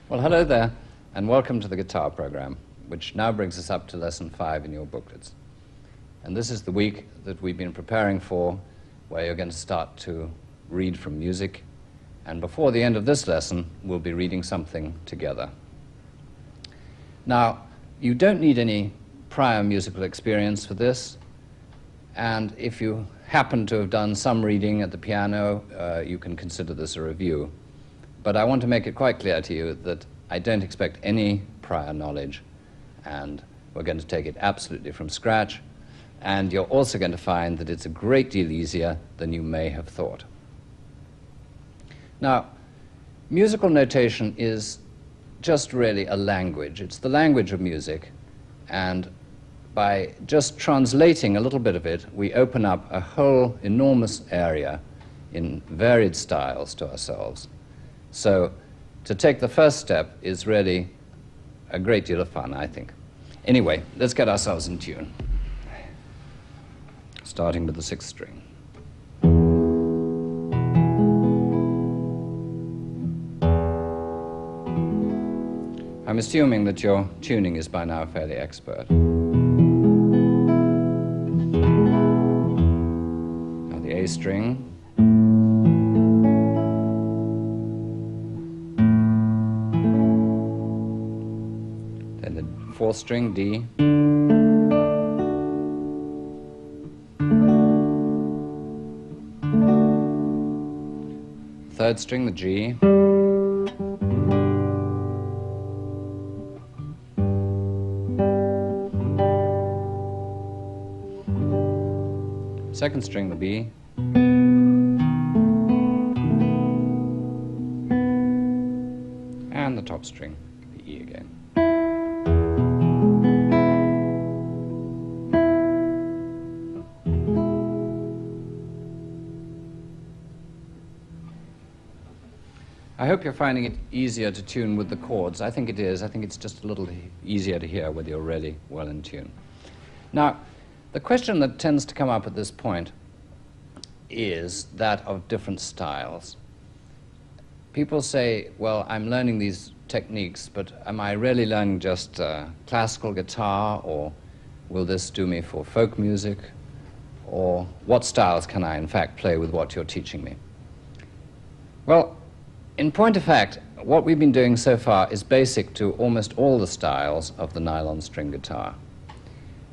Well, hello there, and welcome to the guitar program, which now brings us up to lesson 5 in your booklets. And this is the week that we've been preparing for, where you're going to start to read from music, and before the end of this lesson, we'll be reading something together. Now, you don't need any prior musical experience for this, and if you happen to have done some reading at the piano, you can consider this a review. But I want to make it quite clear to you that I don't expect any prior knowledge, and we're going to take it absolutely from scratch, and you're also going to find that it's a great deal easier than you may have thought. Now, musical notation is just really a language. It's the language of music, and by just translating a little bit of it, we open up a whole enormous area in varied styles to ourselves. So to take the first step is really a great deal of fun, I think. Anyway, let's get ourselves in tune, starting with the 6th string. I'm assuming that your tuning is by now fairly expert. Now the A string. Then the 4th string, D. 3rd string, the G. 2nd string, the B. And the top string, the E again. I hope you're finding it easier to tune with the chords. I think it is. I think it's just a little easier to hear whether you're really well in tune. Now, the question that tends to come up at this point is that of different styles. People say, well, I'm learning these techniques, but am I really learning just classical guitar, or will this do me for folk music, or what styles can I in fact play with what you're teaching me? Well, in point of fact, what we've been doing so far is basic to almost all the styles of the nylon string guitar.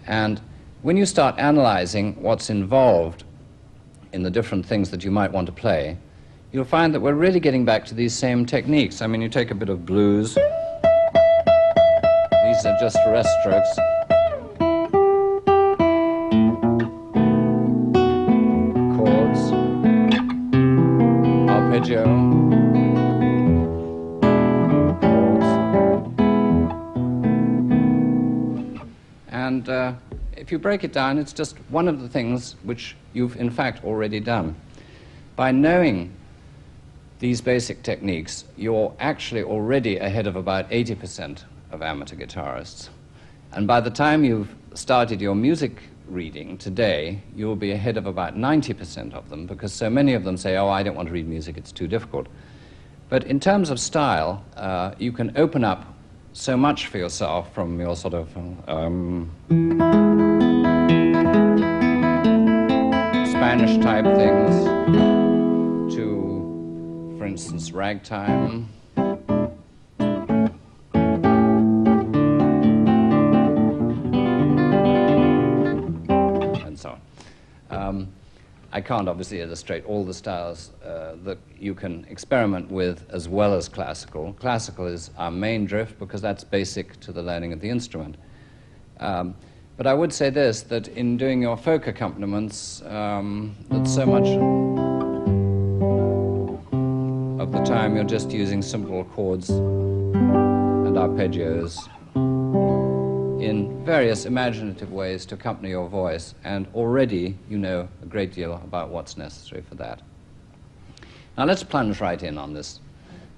And when you start analyzing what's involved in the different things that you might want to play, you'll find that we're really getting back to these same techniques. I mean, you take a bit of blues. These are just rest strokes. Chords. Arpeggio. And if you break it down, it's just one of the things which you've in fact already done. By knowing these basic techniques, you're actually already ahead of about 80% of amateur guitarists. And by the time you've started your music reading today, you'll be ahead of about 90% of them, because so many of them say, oh, I don't want to read music, it's too difficult. But in terms of style, you can open up so much for yourself from your sort of Spanish type things to, for instance, ragtime. And so on. I can't obviously illustrate all the styles that you can experiment with as well as classical. Classical is our main drift because that's basic to the learning of the instrument. But I would say this, that in doing your folk accompaniments, that so much of the time you're just using simple chords and arpeggios in various imaginative ways to accompany your voice, and already you know a great deal about what's necessary for that. Now let's plunge right in on this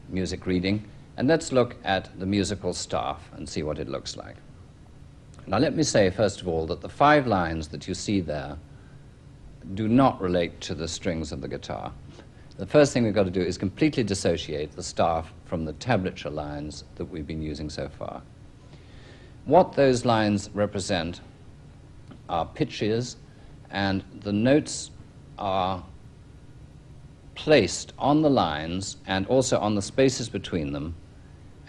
music reading, and let's look at the musical staff and see what it looks like. Now let me say, first of all, that the 5 lines that you see there do not relate to the strings of the guitar. the first thing we've got to do is completely dissociate the staff from the tablature lines that we've been using so far. What those lines represent are pitches, and the notes are placed on the lines and also on the spaces between them,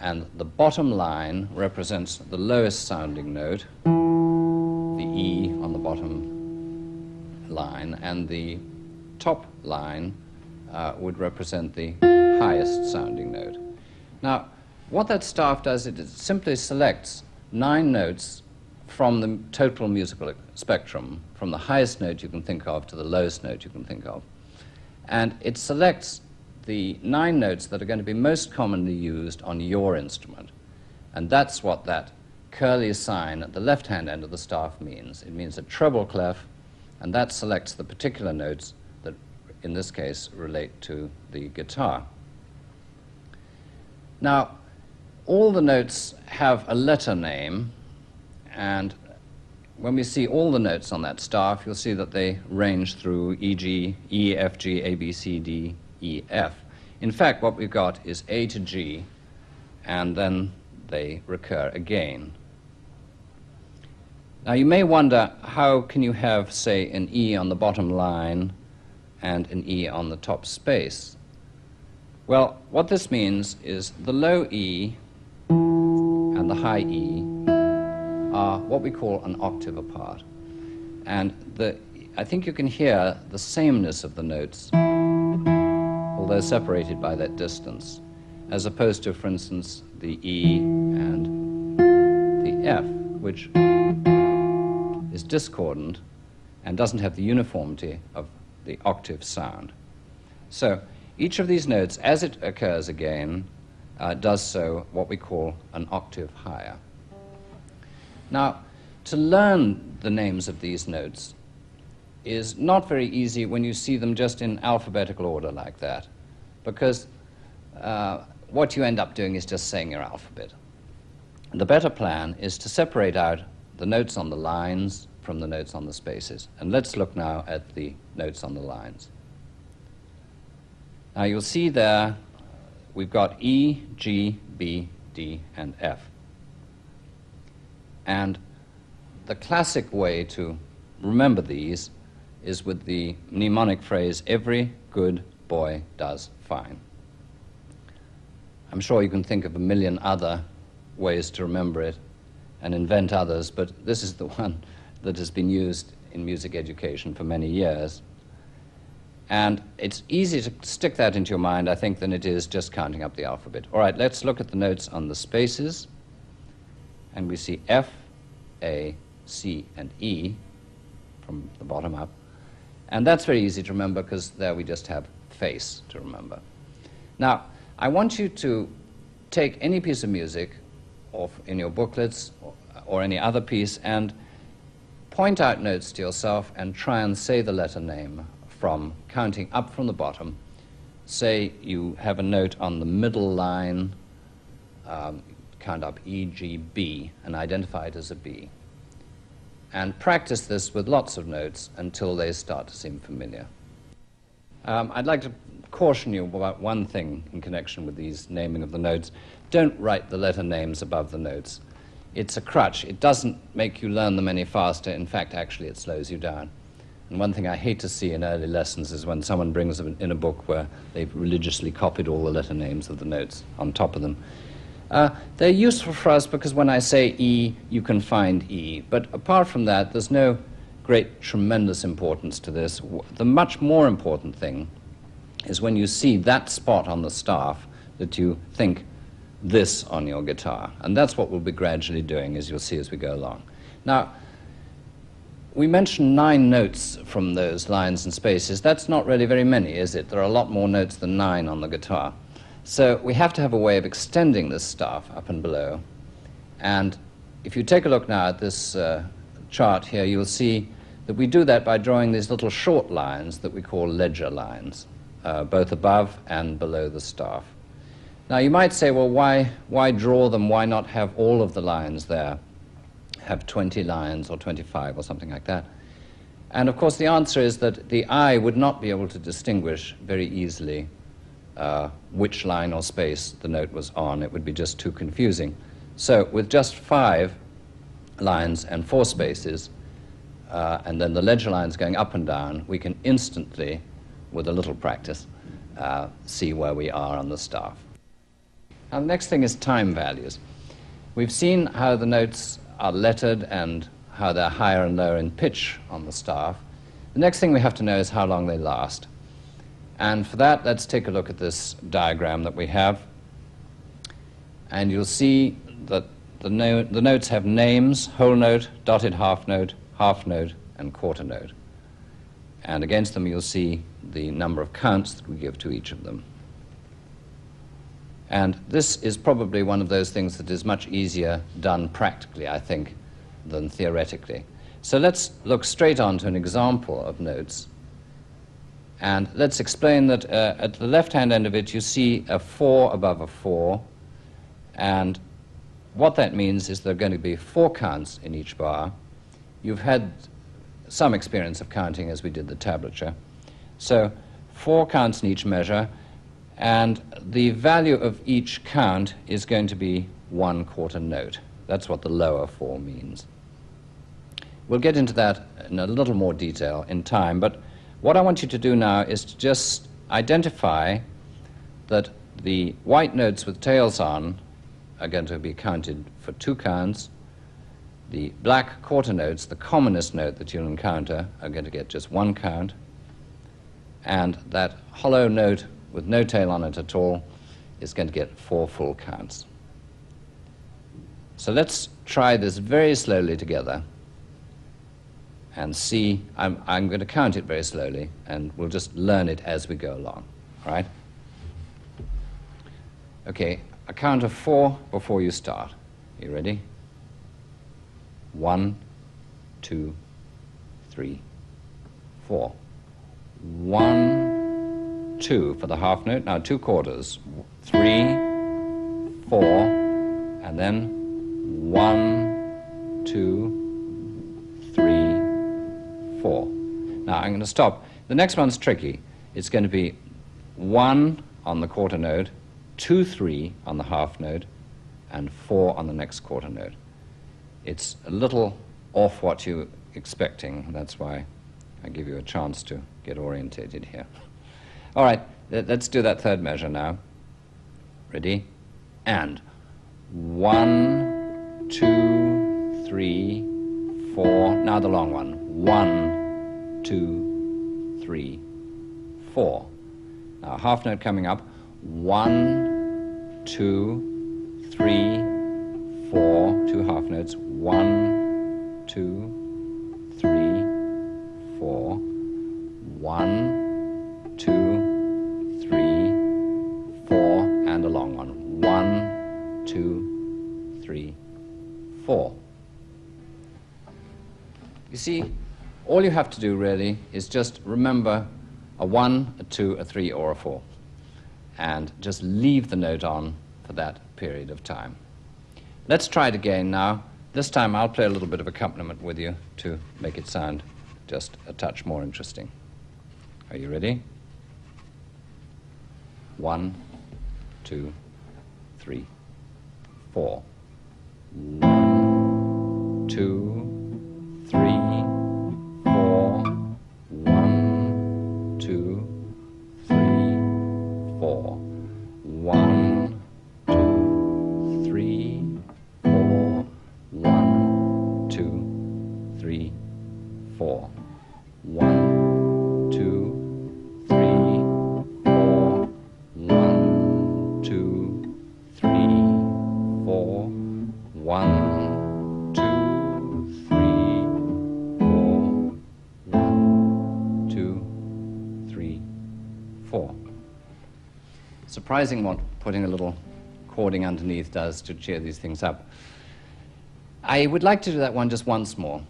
and the bottom line represents the lowest sounding note, the E on the bottom line, and the top line would represent the highest sounding note. Now, what that staff does is it simply selects 9 notes from the total musical spectrum, from the highest note you can think of to the lowest note you can think of. And it selects the 9 notes that are going to be most commonly used on your instrument. And that's what that curly sign at the left-hand end of the staff means. It means a treble clef, and that selects the particular notes that, in this case, relate to the guitar. Now, all the notes have a letter name, and when we see all the notes on that staff, you'll see that they range through E, G, E, F, G, A, B, C, D, E, F. In fact, what we've got is A to G, and then they recur again. Now, you may wonder, how can you have, say, an E on the bottom line and an E on the top space? Well, what this means is the low E and the high E are what we call an octave apart. And I think you can hear the sameness of the notes, although separated by that distance, as opposed to, for instance, the E and the F, which is discordant and doesn't have the uniformity of the octave sound. So each of these notes, as it occurs again, does so what we call an octave higher. Now, to learn the names of these notes is not very easy when you see them just in alphabetical order like that, because what you end up doing is just saying your alphabet. The better plan is to separate out the notes on the lines from the notes on the spaces. And let's look now at the notes on the lines. Now, you'll see there we've got E, G, B, D, and F. And the classic way to remember these is with the mnemonic phrase, every good boy does fine. I'm sure you can think of a million other ways to remember it and invent others, but this is the one that has been used in music education for many years. And it's easier to stick that into your mind, I think, than it is just counting up the alphabet. All right, let's look at the notes on the spaces. And we see F, A, C, and E from the bottom up. And that's very easy to remember because there we just have face to remember. Now, I want you to take any piece of music or in your booklets or any other piece and point out notes to yourself and try and say the letter name from counting up from the bottom. Say you have a note on the middle line, count up E, G, B, and identify it as a B. And practice this with lots of notes until they start to seem familiar. I'd like to caution you about one thing in connection with these naming of the notes. Don't write the letter names above the notes. It's a crutch. It doesn't make you learn them any faster. In fact, actually, it slows you down. And one thing I hate to see in early lessons is when someone brings in a book where they've religiously copied all the letter names of the notes on top of them. They're useful for us because when I say E, you can find E. But apart from that, there's no great, tremendous importance to this. The much more important thing is when you see that spot on the staff that you think this on your guitar. And that's what we'll be gradually doing, as you'll see as we go along. Now, we mentioned 9 notes from those lines and spaces. That's not really very many, is it? There are a lot more notes than 9 on the guitar. So we have to have a way of extending this staff up and below. And if you take a look now at this chart here, you'll see that we do that by drawing these little short lines that we call ledger lines, both above and below the staff. Now, you might say, well, why draw them? Why not have all of the lines there? Have 20 lines or 25 or something like that. And of course the answer is that the eye would not be able to distinguish very easily which line or space the note was on. It would be just too confusing. So with just 5 lines and 4 spaces, and then the ledger lines going up and down, we can instantly, with a little practice, see where we are on the staff. Now the next thing is time values. We've seen how the notes are lettered and how they're higher and lower in pitch on the staff. The next thing we have to know is how long they last. And for that, let's take a look at this diagram that we have. And you'll see that the notes have names: whole note, dotted half note, and quarter note. And against them you'll see the number of counts that we give to each of them. And this is probably one of those things that is much easier done practically, I think, than theoretically. So let's look straight on to an example of notes. And let's explain that at the left-hand end of it you see a 4 above a 4, and what that means is there are going to be 4 counts in each bar. You've had some experience of counting as we did the tablature. So 4 counts in each measure, and the value of each count is going to be 1 quarter note. That's what the lower 4 means. We'll get into that in a little more detail in time, but what I want you to do now is to just identify that the white notes with tails on are going to be counted for 2 counts. The black quarter notes, the commonest note that you'll encounter, are going to get just 1 count. And that hollow note with no tail on it at all is going to get 4 full counts. So let's try this very slowly together and see. I'm going to count it very slowly, and we'll just learn it as we go along, all right? Okay, a count of 4 before you start. You ready? 1, 2, 3, 4. 1, 2 for the half note. Now 2 quarters. 3, 4, and then 1, 2, 3, 4. Now I'm going to stop. The next one's tricky. It's going to be 1 on the quarter note, 2, 3 on the half note, and 4 on the next quarter note. It's a little off what you're expecting. That's why I give you a chance to get orientated here. All right, let's do that third measure now. Ready? And 1, 2, 3, 4. Now the long one. 1, 2, 3, 4. Now half note coming up. 1, 2, 3, 4. 2 half notes. 1, 2, 3, 4. 1, 2, 3, 4. And a long one. 1, 2, 3, 4. You see, all you have to do really is just remember a 1, a 2, a 3, or a 4, and just leave the note on for that period of time. Let's try it again now. This time I'll play a little bit of accompaniment with you to make it sound just a touch more interesting. Are you ready? 1, 2, 3, 4. 1, 2, 3, 4. 1, 2, 3, 4. 1, 2, 3, 4. 1, 2, 3, 4. 1, 2, 3, 4. 1, 2, 3, 4. 1, 2, 3, 4. 1, 2, 3, 4. Surprising what putting a little chording underneath does to cheer these things up. I would like to do that one just once more.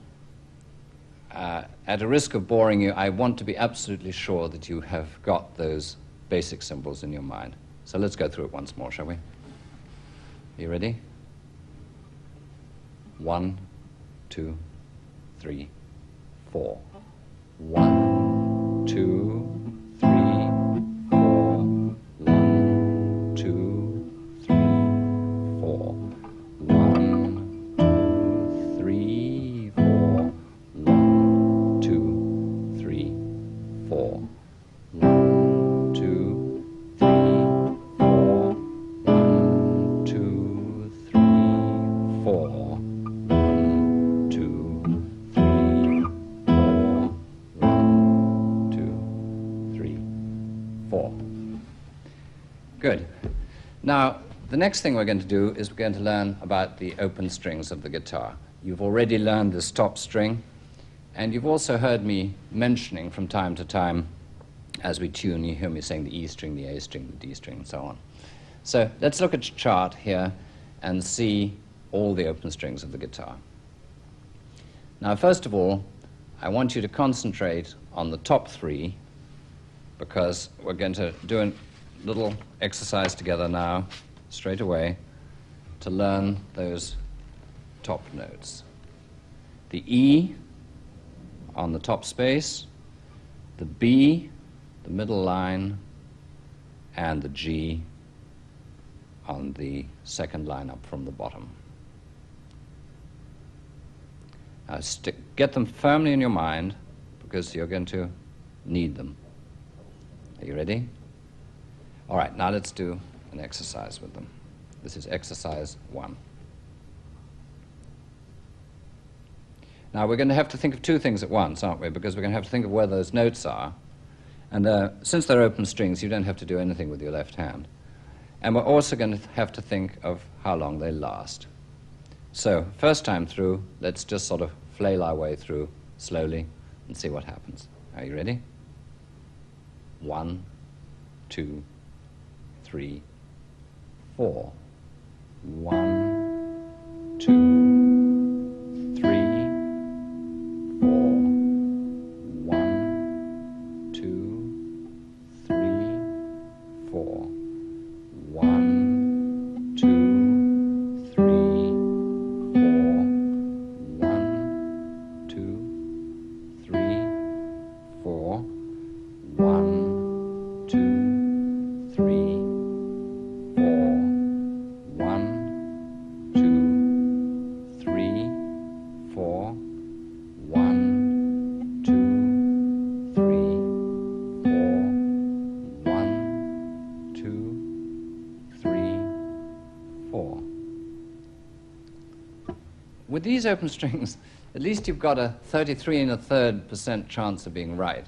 At a risk of boring you, I want to be absolutely sure that you have got those basic symbols in your mind. So let's go through it once more, shall we? Are you ready? 1, 2, 3, 4. 1, 2, 3, 4. 1, 2, 3, 4. 1, 2, 3, 4. 1, 2, 3, 4. 1, 2, 3, 4. 1, 2, 3, 4. 1, 2, 3, 4. 1, 2, 3, 4. Good. Now, the next thing we're going to do is we're going to learn about the open strings of the guitar. You've already learned this top string, and you've also heard me mentioning from time to time, as we tune, you hear me saying the E string, the A string, the D string, and so on. So let's look at the chart here and see all the open strings of the guitar. Now, first of all, I want you to concentrate on the top three, because we're going to do a little exercise together now, straight away, to learn those top notes. The E on the top space, the B, the middle line, and the G on the second line up from the bottom. Now get them firmly in your mind, because you're going to need them. Are you ready? All right, now let's do an exercise with them. This is exercise 1. Now, we're going to have to think of two things at once, aren't we? Because we're going to have to think of where those notes are. And since they're open strings, you don't have to do anything with your left hand. And we're also going to have to think of how long they last. So, first time through, let's just sort of flail our way through slowly and see what happens. Are you ready? 1, 2, 3, 4. 1, 2, 3, 4. 1, 2, 3, 4. 1, 2, 3, 4. 1, 2, 3, 4. 1, 2, 3, 4. 1, 2, 3, 4. 1, 2, 3, 4. 1, 2, 3, 4. With these open strings, at least you've got a 33 1/3% chance of being right.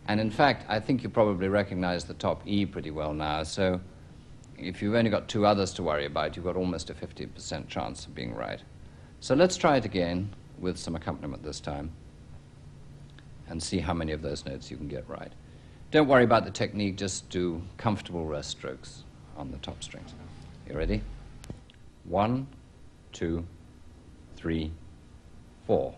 And in fact, I think you probably recognize the top E pretty well now, so if you've only got two others to worry about, you've got almost a 50% chance of being right. So let's try it again with some accompaniment this time and see how many of those notes you can get right. Don't worry about the technique, just do comfortable rest strokes on the top strings. You ready? 1, 2, 3, 4.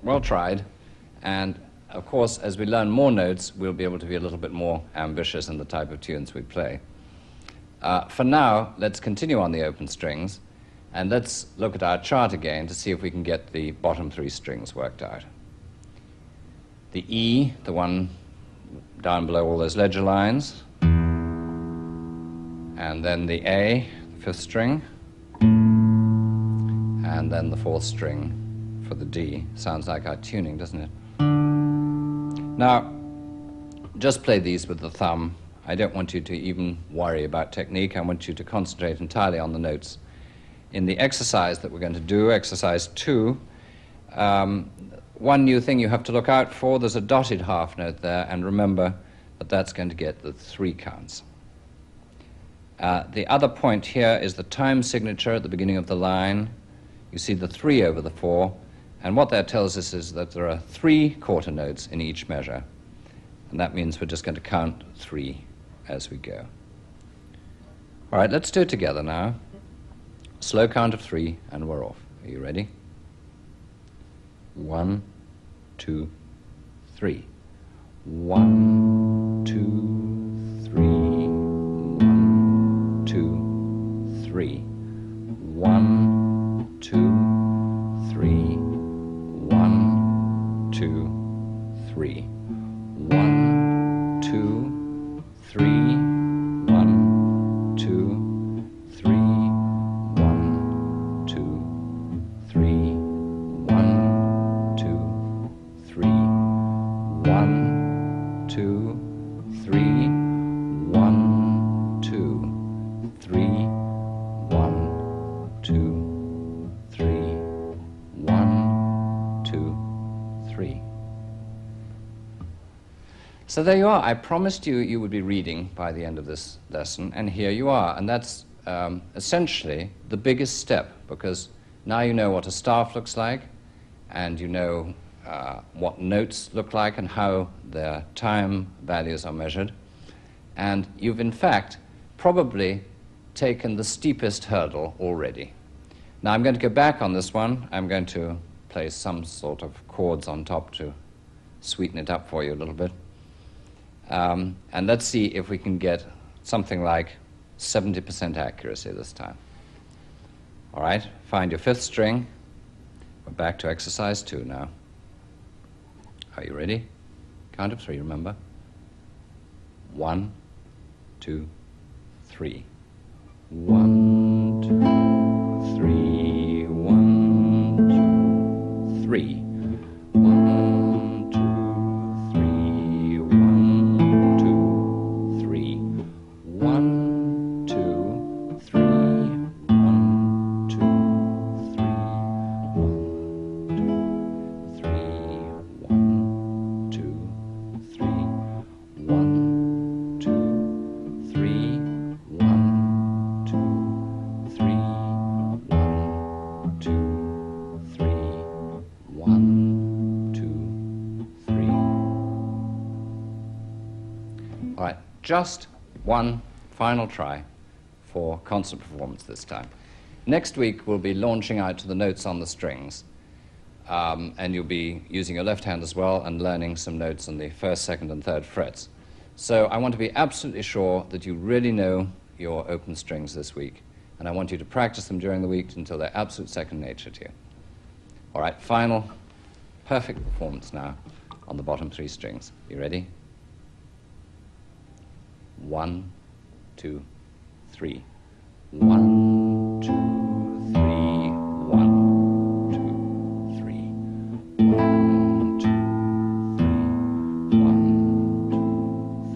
Well tried, and of course, as we learn more notes, we'll be able to be a little bit more ambitious in the type of tunes we play. For now, let's continue on the open strings, and let's look at our chart again to see if we can get the bottom three strings worked out. The E, the one down below all those ledger lines, and then the A, the fifth string, and then the fourth string for the D. Sounds like our tuning, doesn't it? Now, just play these with the thumb. I don't want you to even worry about technique. I want you to concentrate entirely on the notes. In the exercise that we're going to do, exercise 2, one new thing you have to look out for, there's a dotted half note there, and remember that that's going to get the 3 counts. The other point here is the time signature at the beginning of the line. You see the 3 over the 4, and what that tells us is that there are 3 quarter notes in each measure, and that means we're just going to count 3 as we go. All right, let's do it together now. Slow count of 3, and we're off. Are you ready? 1, 2, 3. 1, 2, 3. 1, 2, 3. 1, 2, 3. 1, 2, 3. 1, 2, 3. 1, 2, 3. 1, 2, 3. 1, 2, 3. 1, 2, 3. 1, 2, 3. 1, 2, 3. 1, 2, 3. So there you are. I promised you would be reading by the end of this lesson, and here you are. And that's essentially the biggest step, because now you know what a staff looks like, and you know what notes look like and how their time values are measured. And you've, in fact, probably taken the steepest hurdle already. Now, I'm going to go back on this one. I'm going to place some sort of chords on top to sweeten it up for you a little bit. And let's see if we can get something like 70% accuracy this time. All right, find your 5th string. We're back to exercise 2 now. Are you ready? Count of 3, remember? 1, 2, 3. 1, 2, 3. 1, 2, 3. 1, 2, 3. 1, 2, 3. 1, 2, 3. 1, 2, 3. 1, 2, 3. 1, 2, 3. 1, 2, 3. 1, 2, 3. 1, 2, 3. 1, 2, 3. All right, just one final try for concert performance this time. Next week, we'll be launching out to the notes on the strings, and you'll be using your left hand as well and learning some notes on the 1st, 2nd, and 3rd frets. So I want to be absolutely sure that you really know your open strings this week, and I want you to practice them during the week until they're absolute second nature to you. All right, final, perfect performance now on the bottom 3 strings. You ready? 1, 2, 3. 1, 2, 3. 1, 2, 3. 1, 2,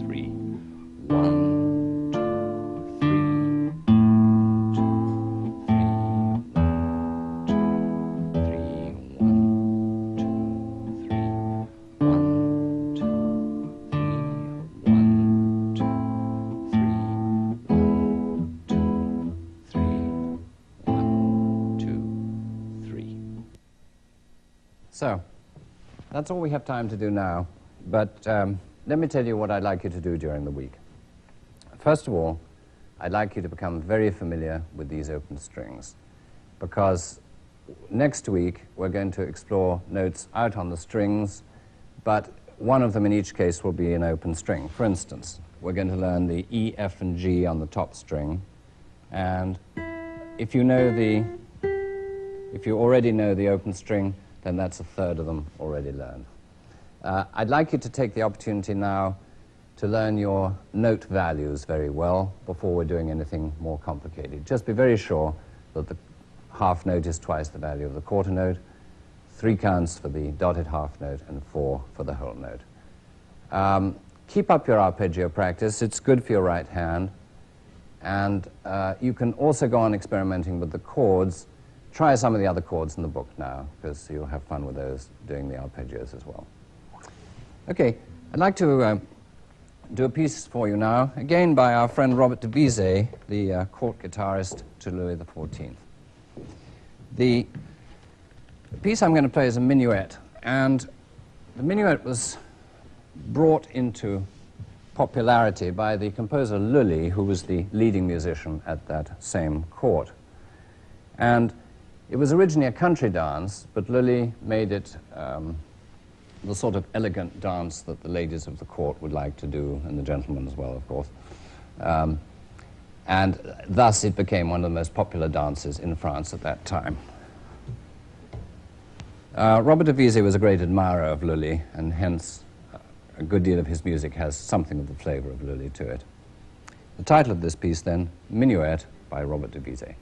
3. 1, 2, 3. 1, 2, 3. 1, 2, 3. So, that's all we have time to do now, but let me tell you what I'd like you to do during the week. First of all, I'd like you to become very familiar with these open strings, because next week we're going to explore notes out on the strings, but one of them in each case will be an open string. For instance, we're going to learn the E, F, and G on the top string, and if you already know the open string, then that's a 1/3 of them already learned. I'd like you to take the opportunity now to learn your note values very well before we're doing anything more complicated. Just be very sure that the half note is twice the value of the quarter note, 3 counts for the dotted half note, and 4 for the whole note. Keep up your arpeggio practice. It's good for your right hand. And you can also go on experimenting with the chords. Try some of the other chords in the book now, because you'll have fun with those doing the arpeggios as well. Okay, I'd like to do a piece for you now, again by our friend Robert de Visé, the court guitarist to Louis XIV. The piece I'm going to play is a minuet, and the minuet was brought into popularity by the composer Lully, who was the leading musician at that same court. And it was originally a country dance, but Lully made it the sort of elegant dance that the ladies of the court would like to do, and the gentlemen as well, of course. And thus it became one of the most popular dances in France at that time. Robert de Visé was a great admirer of Lully, and hence a good deal of his music has something of the flavor of Lully to it. The title of this piece, then, Minuet by Robert de Visé.